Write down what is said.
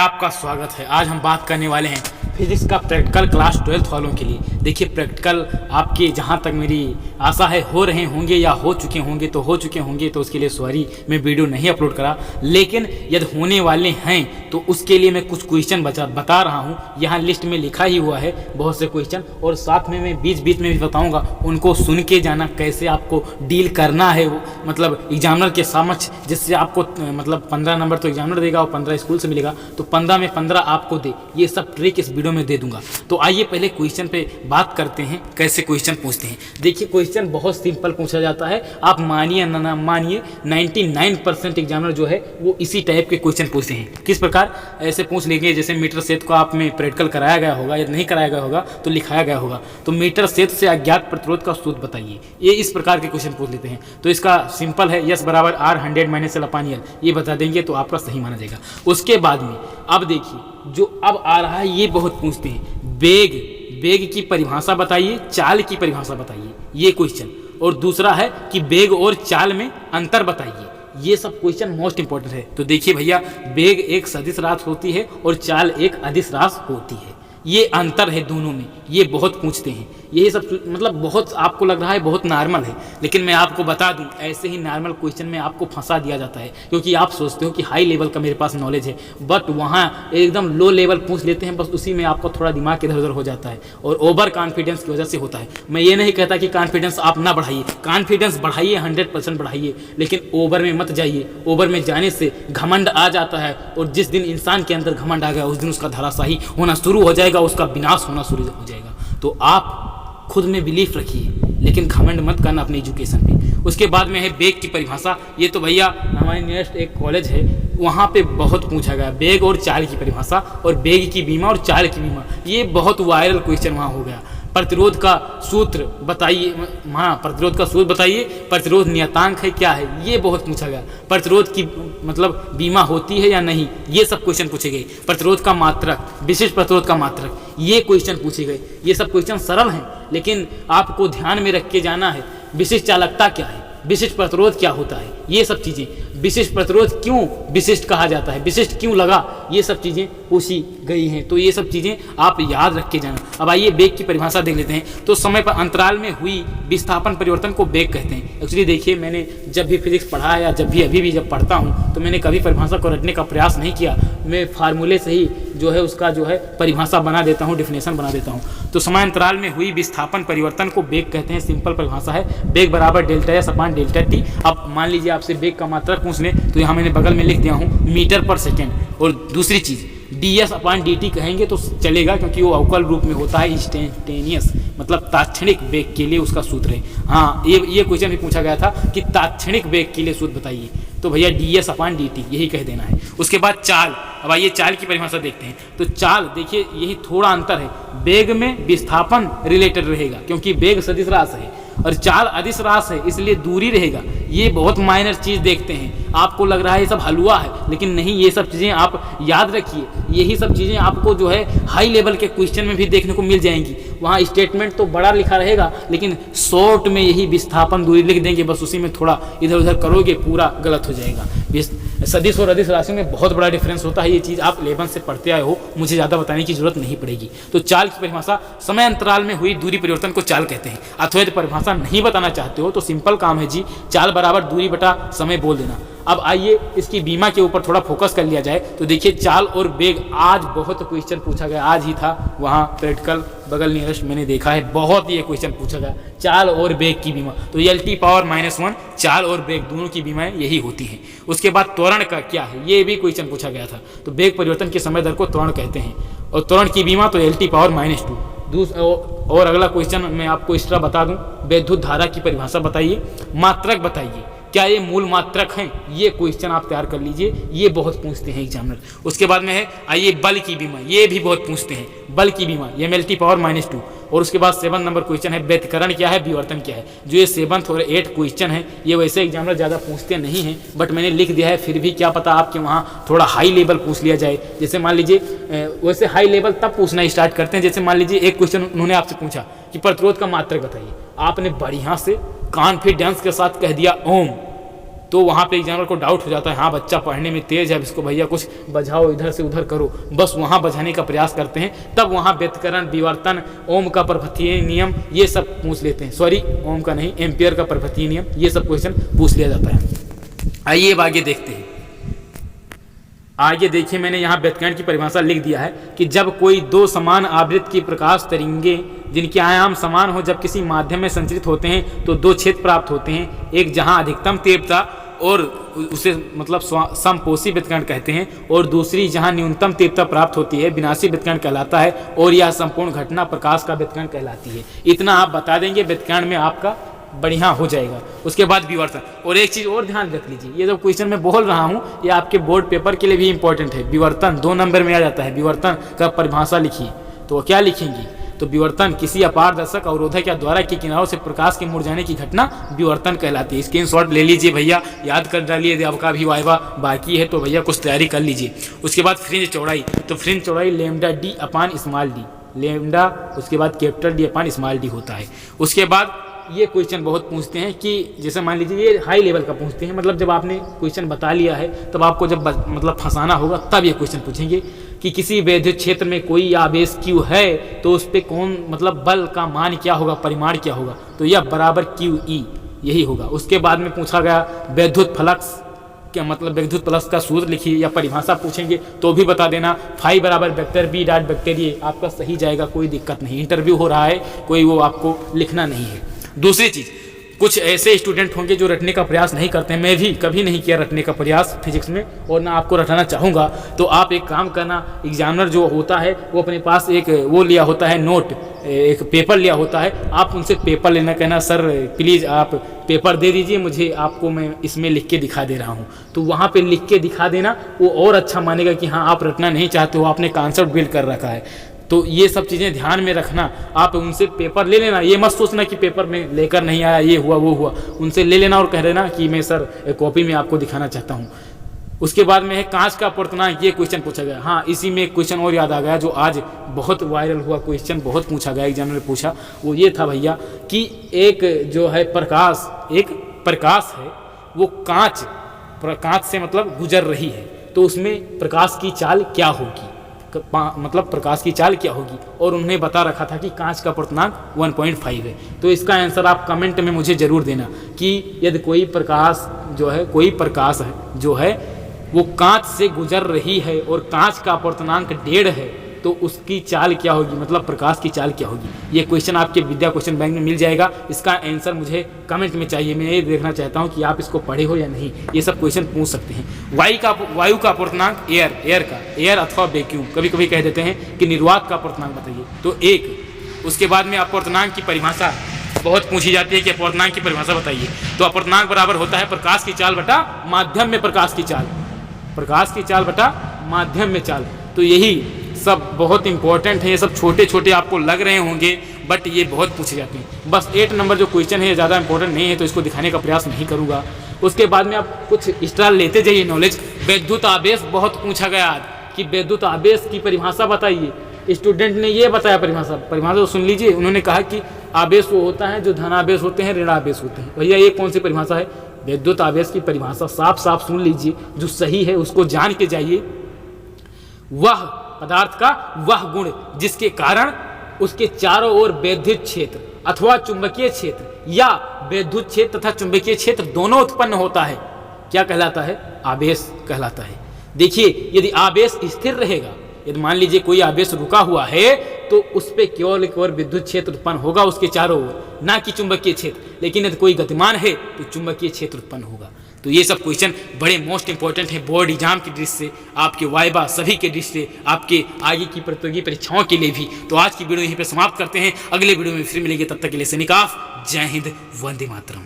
आपका स्वागत है। आज हम बात करने वाले हैं फिजिक्स का प्रैक्टिकल क्लास 12th वालों के लिए। देखिए प्रैक्टिकल आपके जहाँ तक मेरी आशा है हो रहे होंगे या हो चुके होंगे तो उसके लिए सॉरी मैं वीडियो नहीं अपलोड करा, लेकिन यदि होने वाले हैं तो उसके लिए मैं कुछ क्वेश्चन बता रहा हूँ। यहाँ लिस्ट में लिखा ही हुआ है बहुत से क्वेश्चन, और साथ में मैं बीच बीच में भी बताऊँगा, उनको सुन के जाना कैसे आपको डील करना है वो मतलब एग्जामिनर के समक्ष, जिससे आपको मतलब 15 नंबर तो एग्जामिनर देगा और 15 स्कूल से मिलेगा, तो 15 में 15 आपको दे। ये सब ट्रिक इस वीडियो में दे दूंगा। तो आइए पहले क्वेश्चन पे बात करते हैं कैसे क्वेश्चन पूछते हैं। देखिए क्वेश्चन बहुत सिंपल पूछा जाता है, आप मानिए ना मानिए 99% एग्जामिनर जो है वो इसी टाइप के क्वेश्चन पूछते हैं। किस प्रकार ऐसे पूछ लेंगे जैसे मीटर सेत को आप में प्रैक्टिकल कराया गया होगा या नहीं कराया गया होगा तो लिखाया गया होगा, तो मीटर सेत से अज्ञात प्रतिरोध का सूत्र बताइए। ये इस प्रकार के क्वेश्चन पूछ लेते हैं। तो इसका सिंपल है यस बराबर R 100 - L/L, ये बता देंगे तो आपका सही माना जाएगा। उसके बाद में अब देखिए जो अब आ रहा है ये बहुत पूछते हैं, वेग की परिभाषा बताइए, चाल की परिभाषा बताइए, ये क्वेश्चन। और दूसरा है कि वेग और चाल में अंतर बताइए। ये सब क्वेश्चन मोस्ट इंपॉर्टेंट है। तो देखिए भैया, वेग एक सदिश राशि होती है और चाल एक अदिश राशि होती है, ये अंतर है दोनों में, ये बहुत पूछते हैं। यही सब मतलब बहुत आपको लग रहा है बहुत नॉर्मल है, लेकिन मैं आपको बता दूं ऐसे ही नॉर्मल क्वेश्चन में आपको फंसा दिया जाता है, क्योंकि आप सोचते हो कि हाई लेवल का मेरे पास नॉलेज है, बट वहाँ एकदम लो लेवल पूछ लेते हैं, बस उसी में आपका थोड़ा दिमाग इधर उधर हो जाता है और ओवर कॉन्फिडेंस की वजह से होता है। मैं ये नहीं कहता कि कॉन्फिडेंस आप ना बढ़ाइए, कॉन्फिडेंस बढ़ाइए, 100% बढ़ाइए, लेकिन ओवर में मत जाइए। ओवर में जाने से घमंड आ जाता है, और जिस दिन इंसान के अंदर घमंड आ गया उस दिन उसका धराशाही होना शुरू हो जाएगा, उसका विनाश होना शुरू हो जाएगा। तो आप खुद में बिलीफ रखिए, लेकिन घमंड मत करना अपनी एजुकेशन पे। उसके बाद में है वेग की परिभाषा। ये तो भैया हमारे नियरेस्ट एक कॉलेज है वहाँ पे बहुत पूछा गया, वेग और चाल की परिभाषा, और वेग की बीमा और चाल की बीमा, ये बहुत वायरल क्वेश्चन वहाँ हो गया। प्रतिरोध का सूत्र बताइए, हाँ प्रतिरोध का सूत्र बताइए, प्रतिरोध नियतांक है क्या है, ये बहुत पूछा गया। प्रतिरोध की मतलब बीमा होती है या नहीं, ये सब क्वेश्चन पूछे गए। प्रतिरोध का मात्रक, विशिष्ट प्रतिरोध का मात्रक, ये क्वेश्चन पूछे गए। ये सब क्वेश्चन सरल हैं, लेकिन आपको ध्यान में रख के जाना है। विशिष्ट चालकता क्या है, विशिष्ट प्रतिरोध क्या होता है, ये सब चीज़ें। विशिष्ट प्रतिरोध क्यों विशिष्ट कहा जाता है, विशिष्ट क्यों लगा, ये सब चीज़ें पूछी गई हैं। तो ये सब चीज़ें आप याद रख के जाना। अब आइए वेग की परिभाषा देख लेते हैं। तो समय पर अंतराल में हुई विस्थापन परिवर्तन को वेग कहते हैं। एक्चुअली देखिए मैंने जब भी फिजिक्स पढ़ा है या जब भी अभी भी जब पढ़ता हूँ तो मैंने कभी परिभाषा को रटने का प्रयास नहीं किया। मैं फार्मूले से ही जो है उसका जो है परिभाषा बना देता हूँ, डिफिनेशन बना देता हूँ। तो समय अंतराल में हुई विस्थापन परिवर्तन को वेग कहते हैं। सिंपल परिभाषा है, वेग बराबर ΔS/ΔT। अब मान लीजिए आपसे वेग का मात्रक पूछ लें तो यहाँ मैंने बगल में लिख दिया हूँ मीटर पर सेकेंड। और दूसरी चीज़ ds/dt कहेंगे तो चलेगा, क्योंकि वो अवकल रूप में होता है, इंस्टेंटेनियस मतलब तात्क्षणिक वेग के लिए उसका सूत्र है। हाँ ये क्वेश्चन भी पूछा गया था कि तात्क्षणिक वेग के लिए सूत्र बताइए, तो भैया ds/dt यही कह देना है। उसके बाद चाल। अब आइए चाल की परिभाषा देखते हैं। तो चाल देखिए यही थोड़ा अंतर है, वेग में विस्थापन रिलेटेड रहेगा क्योंकि वेग सदिश राशि है और चाल अदिश राशि है, इसलिए दूरी रहेगा। ये बहुत माइनर चीज़ देखते हैं, आपको लग रहा है ये सब हलवा है, लेकिन नहीं, ये सब चीज़ें आप याद रखिए। यही सब चीज़ें आपको जो है हाई लेवल के क्वेश्चन में भी देखने को मिल जाएंगी। वहाँ स्टेटमेंट तो बड़ा लिखा रहेगा, लेकिन शॉर्ट में यही विस्थापन दूरी लिख देंगे, बस उसी में थोड़ा इधर उधर करोगे पूरा गलत हो जाएगा। सदिश और अदिश राशि में बहुत बड़ा डिफरेंस होता है, ये चीज़ आप 11 से पढ़ते आए हो, मुझे ज़्यादा बताने की जरूरत नहीं पड़ेगी। तो चाल की परिभाषा, समय अंतराल में हुई दूरी परिवर्तन को चाल कहते हैं। अथवा यदि परिभाषा नहीं बताना चाहते हो तो सिंपल काम है जी, चाल बराबर दूरी बटा समय बोल देना। अब आइए इसकी बीमा के ऊपर थोड़ा फोकस कर लिया जाए। तो देखिए चाल और वेग आज बहुत क्वेश्चन पूछा गया, आज ही था वहाँ प्रैक्टिकल बगल नियरेस्ट मैंने देखा है, बहुत ही ये क्वेश्चन पूछा गया, चाल और वेग की बीमा। तो Lt⁻⁻1 चाल और वेग दोनों की बीमाएं यही होती हैं। उसके बाद त्वरण का क्या है, ये भी क्वेश्चन पूछा गया था। तो वेग परिवर्तन के समय दर को त्वरण कहते हैं, और त्वरण की बीमा तो Lt⁻²। और अगला क्वेश्चन मैं आपको इस तरह बता दूं, विद्युत धारा की परिभाषा बताइए, मात्रक बताइए, क्या ये मूल मात्रक हैं, ये क्वेश्चन आप तैयार कर लीजिए, ये बहुत पूछते हैं एग्जामिनर। उसके बाद में है आइए बल की बीमा, ये भी बहुत पूछते हैं, बल की बीमा Lt⁻²। और उसके बाद 7 नंबर क्वेश्चन है व्यतिकरण क्या है, विवर्तन क्या है। जो ये 7th और 8th क्वेश्चन है ये वैसे एग्जामिनर ज़्यादा पूछते नहीं हैं, बट मैंने लिख दिया है, फिर भी क्या पता आपके वहाँ थोड़ा हाई लेवल पूछ लिया जाए। जैसे मान लीजिए वैसे हाई लेवल तब पूछना स्टार्ट करते हैं, जैसे मान लीजिए एक क्वेश्चन उन्होंने आपसे पूछा कि प्रतिरोध का मात्रक बताइए, आपने बढ़िया से कॉन्फिडेंस के साथ कह दिया ओम, तो वहाँ पे एग्जामिनर को डाउट हो जाता है, हाँ बच्चा पढ़ने में तेज है, अब इसको भैया कुछ बझाओ, इधर से उधर करो, बस वहाँ बझाने का प्रयास करते हैं। तब वहाँ व्यतिकरण, विवर्तन, ओम का पर्वतीय नियम ये सब पूछ लेते हैं। सॉरी, ओम का नहीं, एम्पियर का पर्वतीय नियम, ये सब क्वेश्चन पूछ लिया जाता है। आइए अब आगे देखते हैं। आगे देखिए, मैंने यहाँ व्यतिकरण की परिभाषा लिख दिया है कि जब कोई दो समान आवृत्ति की प्रकाश तरंगे जिनके आयाम समान हो जब किसी माध्यम में संचरित होते हैं तो दो क्षेत्र प्राप्त होते हैं, एक जहाँ अधिकतम तीव्रता और उसे मतलब समपोषी व्यतिकरण कहते हैं, और दूसरी जहाँ न्यूनतम तीव्रता प्राप्त होती है विनाशी व्यतिकरण कहलाता है, और यह संपूर्ण घटना प्रकाश का व्यतिकरण कहलाती है। इतना आप बता देंगे, व्यतिकरण में आपका बढ़िया हो जाएगा। उसके बाद विवर्तन, और एक चीज़ और ध्यान रख लीजिए, ये जो क्वेश्चन मैं बोल रहा हूँ ये आपके बोर्ड पेपर के लिए भी इंपॉर्टेंट है। विवर्तन 2 नंबर में आ जाता है। विवर्तन का परिभाषा लिखिए, तो क्या लिखेंगी, तो विवर्तन किसी अपारदर्शक अवरोधक या द्वारा के किनारों से प्रकाश के मुड़ जाने की घटना विवर्तन कहलाती है। स्क्रीनशॉट ले लीजिए भैया, याद कर डालिए, आपका भी वाइवा बाकी है तो भैया कुछ तैयारी कर लीजिए। उसके बाद फ्रिंज चौड़ाई, तो फ्रिंज चौड़ाई लैम्डा डी अपान स्मॉल डी, लैम्डा उसके बाद कैपिटल डी अपान स्मॉल डी होता है। उसके बाद ये क्वेश्चन बहुत पूछते हैं कि जैसे मान लीजिए ये हाई लेवल का पूछते हैं, मतलब जब आपने क्वेश्चन बता लिया है तब आपको जब मतलब फंसाना होगा तब ये क्वेश्चन पूछेंगे कि किसी वैद्युत क्षेत्र में कोई आवेश Q है तो उस पर कौन मतलब बल का मान क्या होगा, परिमाण क्या होगा, तो यह बराबर QE यही होगा। उसके बाद में पूछा गया वैद्युत फ्लक्स क्या मतलब, वैद्युत फ्लक्स का सूत्र लिखिए या परिभाषा पूछेंगे तो भी बता देना। फाई बराबर वेक्टर बी डॉट वेक्टर ये आपका सही जाएगा, कोई दिक्कत नहीं। इंटरव्यू हो रहा है, कोई वो आपको लिखना नहीं है। दूसरी चीज़, कुछ ऐसे स्टूडेंट होंगे जो रटने का प्रयास नहीं करते हैं, मैं भी कभी नहीं किया रटने का प्रयास फिजिक्स में और ना आपको रटाना चाहूँगा। तो आप एक काम करना, एग्जामिनर जो होता है वो अपने पास एक वो लिया होता है नोट, एक पेपर लिया होता है, आप उनसे पेपर लेना, कहना सर प्लीज़ आप पेपर दे दीजिए मुझे, आपको मैं इसमें लिख के दिखा दे रहा हूँ। तो वहाँ पे लिख के दिखा देना, वो और अच्छा मानेगा कि हाँ आप रटना नहीं चाहते हो, आपने कॉन्सेप्ट बिल्ड कर रखा है। तो ये सब चीज़ें ध्यान में रखना। आप उनसे पेपर ले लेना, ये मत सोचना कि पेपर में लेकर नहीं आया, ये हुआ वो हुआ, उनसे ले लेना और कह देना कि मैं सर एक कॉपी में आपको दिखाना चाहता हूँ। उसके बाद में है कांच का अपर्तनांक, ये क्वेश्चन पूछा गया। हाँ, इसी में एक क्वेश्चन और याद आ गया जो आज बहुत वायरल हुआ क्वेश्चन, बहुत पूछा गया, एग्जामिनर ने पूछा, वो ये था भैया कि एक जो है प्रकाश, एक प्रकाश है वो कांच से मतलब गुजर रही है, तो उसमें प्रकाश की चाल क्या होगी, मतलब प्रकाश की चाल क्या होगी, और उन्होंने बता रखा था कि कांच का अपर्तनांक 1.5 है। तो इसका आंसर आप कमेंट में मुझे ज़रूर देना कि यदि कोई प्रकाश जो है, कोई प्रकाश है जो है वो कांच से गुजर रही है और कांच का अपर्तनांक 1.5 है तो उसकी चाल क्या होगी, मतलब प्रकाश की चाल क्या होगी। ये क्वेश्चन आपके विद्या क्वेश्चन बैंक में मिल जाएगा, इसका आंसर मुझे कमेंट में चाहिए। मैं ये देखना चाहता हूँ कि आप इसको पढ़े हो या नहीं, ये सब क्वेश्चन पूछ सकते हैं। वायु का अपर्तनांक, एयर अथवा वैक्यूम, कभी कभी कह देते हैं कि निर्वात का अपर्तनांक बताइए, तो 1। उसके बाद में अपर्तनांक की परिभाषा बहुत पूछी जाती है कि अपर्तनांक की परिभाषा बताइए, तो अपर्तनांक बराबर होता है प्रकाश की चाल बटा माध्यम में प्रकाश की चाल, प्रकाश की चाल बटा माध्यम में चाल। तो यही सब बहुत इंपॉर्टेंट है, ये सब छोटे छोटे आपको लग रहे होंगे बट ये बहुत पूछे जाते हैं। बस 8 नंबर जो क्वेश्चन है ज़्यादा इंपॉर्टेंट नहीं है तो इसको दिखाने का प्रयास नहीं करूँगा। उसके बाद में आप कुछ एक्स्ट्रा लेते जाइए नॉलेज। विद्युत आवेश बहुत पूछा गया आज कि विद्युत आवेश की परिभाषा बताइए। स्टूडेंट ने ये बताया परिभाषा तो सुन लीजिए। उन्होंने कहा कि आवेश वो होता है जो धनावेश होते हैं, ऋणावेश होते हैं। भैया ये कौन सी परिभाषा है? विद्युत आवेश की परिभाषा साफ साफ सुन लीजिए, जो सही है उसको जान के जाइए। वह पदार्थ का वह गुण जिसके कारण उसके चारों ओर वैद्युत क्षेत्र अथवा चुंबकीय क्षेत्र या वैद्युत क्षेत्र तथा चुंबकीय क्षेत्र दोनों उत्पन्न होता है, क्या कहलाता है? आवेश कहलाता है। देखिए, यदि आवेश स्थिर रहेगा, यदि मान लीजिए कोई आवेश रुका हुआ है तो उस पर केवल एक और विद्युत क्षेत्र उत्पन्न होगा उसके चारों ओर, ना कि चुंबकीय क्षेत्र। लेकिन यदि कोई गतिमान है तो चुंबकीय क्षेत्र उत्पन्न होगा। तो ये सब क्वेश्चन बड़े मोस्ट इंपॉर्टेंट है बोर्ड एग्जाम की दृष्टि से, आपके वाइबा सभी के दृष्टि से, आपके आगे की प्रतियोगी परीक्षाओं के लिए भी। तो आज की वीडियो यहीं पे समाप्त करते हैं, अगले वीडियो में फिर मिलेंगे, तब तक के लिए सैनिक ऑफ। जय हिंद, वंदे मातरम।